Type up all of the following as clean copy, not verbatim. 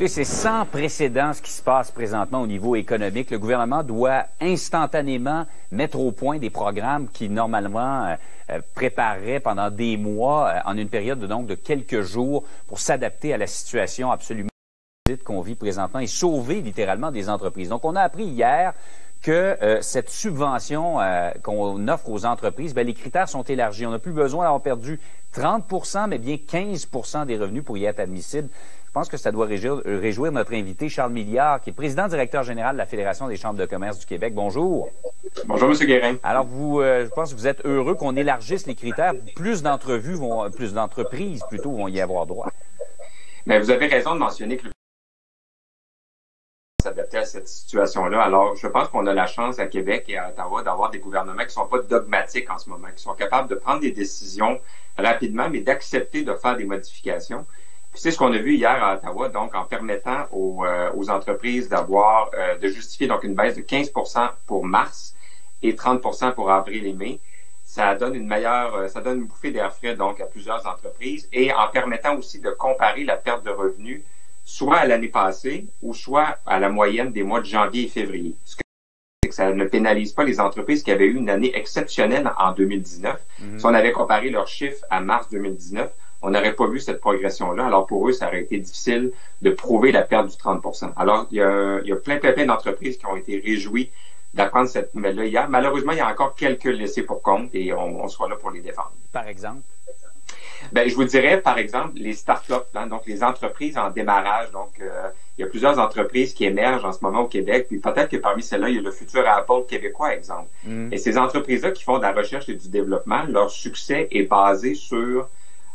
C'est sans précédent ce qui se passe présentement au niveau économique. Le gouvernement doit instantanément mettre au point des programmes qui, normalement, prépareraient pendant des mois, en une période de quelques jours, pour s'adapter à la situation absolument qu'on vit présentement et sauver littéralement des entreprises. Donc, on a appris hier que cette subvention qu'on offre aux entreprises, les critères sont élargis. On n'a plus besoin d'avoir perdu 30 mais bien 15 des revenus pour y être admissible. Je pense que ça doit réjouir notre invité, Charles Milliard, qui est président-directeur général de la Fédération des chambres de commerce du Québec. Bonjour. Bonjour, M. Guérin. Alors, je pense que vous êtes heureux qu'on élargisse les critères. Plus d'entreprises vont y avoir droit. Mais vous avez raison de mentionner que le s'adapter à cette situation-là. Alors, je pense qu'on a la chance à Québec et à Ottawa d'avoir des gouvernements qui ne sont pas dogmatiques en ce moment, qui sont capables de prendre des décisions rapidement, mais d'accepter de faire des modifications. Puis c'est ce qu'on a vu hier à Ottawa, donc en permettant aux entreprises de justifier donc une baisse de 15 pour mars et 30 pour avril et mai. Ça donne une bouffée d'air frais donc à plusieurs entreprises et en permettant aussi de comparer la perte de revenus soit à l'année passée ou soit à la moyenne des mois de janvier et février. Ce que c'est que ça ne pénalise pas les entreprises qui avaient eu une année exceptionnelle en 2019. Si on avait comparé leurs chiffres à mars 2019, on n'aurait pas vu cette progression-là. Alors pour eux, ça aurait été difficile de prouver la perte du 30 %. Alors il y a plein d'entreprises qui ont été réjouies d'apprendre cette nouvelle-là hier. Malheureusement, il y a encore quelques laissés pour compte et on sera là pour les défendre. Par exemple? Je vous dirais, par exemple, les start-up, donc les entreprises en démarrage. Donc, il y a plusieurs entreprises qui émergent en ce moment au Québec, puis peut-être que parmi celles-là, il y a le futur Apple québécois, exemple. Et ces entreprises-là qui font de la recherche et du développement, leur succès est basé sur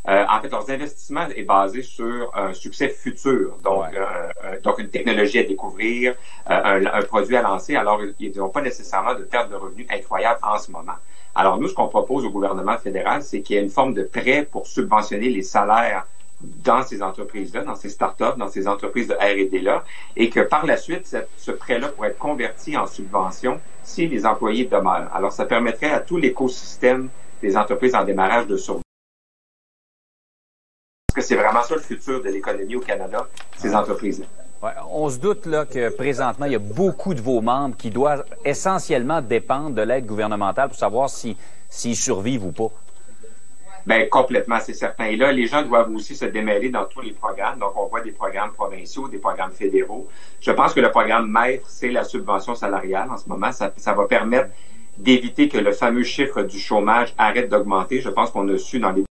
leurs investissements est basé sur un succès futur, donc une technologie à découvrir, un produit à lancer. Alors, ils n'ont pas nécessairement de perte de revenus incroyable en ce moment. Alors, nous, ce qu'on propose au gouvernement fédéral, c'est qu'il y ait une forme de prêt pour subventionner les salaires dans ces entreprises-là, dans ces start-up, dans ces entreprises de R&D-là, et que par la suite, ce prêt-là pourrait être converti en subvention si les employés demeurent. Alors, ça permettrait à tout l'écosystème des entreprises en démarrage de survivre. Parce que c'est vraiment ça le futur de l'économie au Canada, ces entreprises-là. Ouais, on se doute là que présentement, il y a beaucoup de vos membres qui doivent essentiellement dépendre de l'aide gouvernementale pour savoir s'ils survivent ou pas. Complètement, c'est certain. Et là, les gens doivent aussi se démêler dans tous les programmes. Donc, on voit des programmes provinciaux, des programmes fédéraux. Je pense que le programme maître, c'est la subvention salariale en ce moment. Ça va permettre d'éviter que le fameux chiffre du chômage arrête d'augmenter. Je pense qu'on a su dans les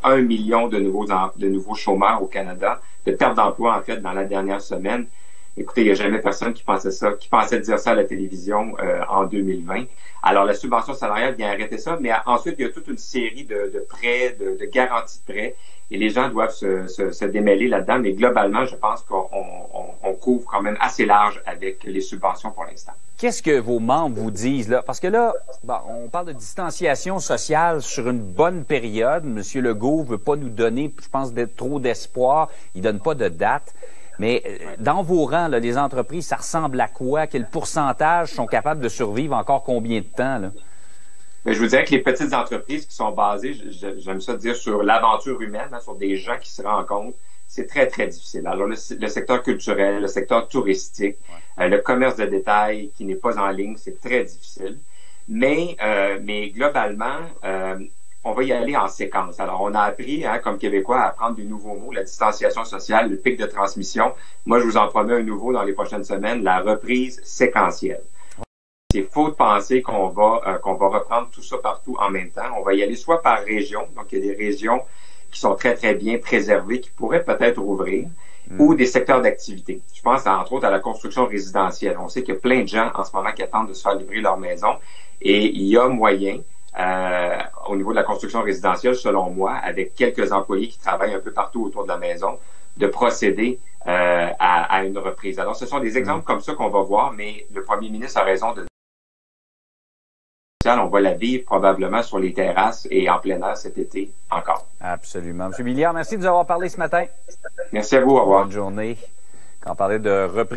1 million de nouveaux chômeurs au Canada, de perte d'emploi, en fait, dans la dernière semaine. Écoutez, il n'y a jamais personne qui pensait dire ça à la télévision en 2020. Alors, la subvention salariale vient arrêter ça, mais ensuite, il y a toute une série de prêts, de garanties de prêts, et les gens doivent se démêler là-dedans, mais globalement, je pense qu'on couvre quand même assez large avec les subventions pour l'instant. Qu'est-ce que vos membres vous disent là? Parce que là, on parle de distanciation sociale sur une bonne période. M. Legault veut pas nous donner, je pense, trop d'espoir. Il donne pas de date. Mais dans vos rangs, là, les entreprises, ça ressemble à quoi? Quel pourcentage sont capables de survivre encore combien de temps, là? Je vous dirais que les petites entreprises qui sont basées, j'aime ça dire, sur l'aventure humaine, sur des gens qui se rencontrent, c'est très, très difficile. Alors, le secteur culturel, le secteur touristique, le commerce de détail qui n'est pas en ligne, c'est très difficile. Mais globalement, on va y aller en séquence. Alors, on a appris, comme Québécois, à apprendre des nouveaux mots, la distanciation sociale, le pic de transmission. Moi, je vous en promets un nouveau dans les prochaines semaines, la reprise séquentielle. C'est faux de penser qu'on va reprendre tout ça partout en même temps. On va y aller soit par région, donc il y a des régions qui sont très, très bien préservées, qui pourraient peut-être rouvrir, ou des secteurs d'activité. Je pense, entre autres, à la construction résidentielle. On sait qu'il y a plein de gens en ce moment qui attendent de se faire livrer leur maison, et il y a moyen, au niveau de la construction résidentielle, selon moi, avec quelques employés qui travaillent un peu partout autour de la maison, de procéder à une reprise. Alors, ce sont des exemples comme ça qu'on va voir, mais le premier ministre a raison de on va la vivre probablement sur les terrasses et en plein air cet été encore. Absolument. M. Milliard, merci de nous avoir parlé ce matin. Merci à vous. Au revoir. Bonne journée. Quand on parlait de reprise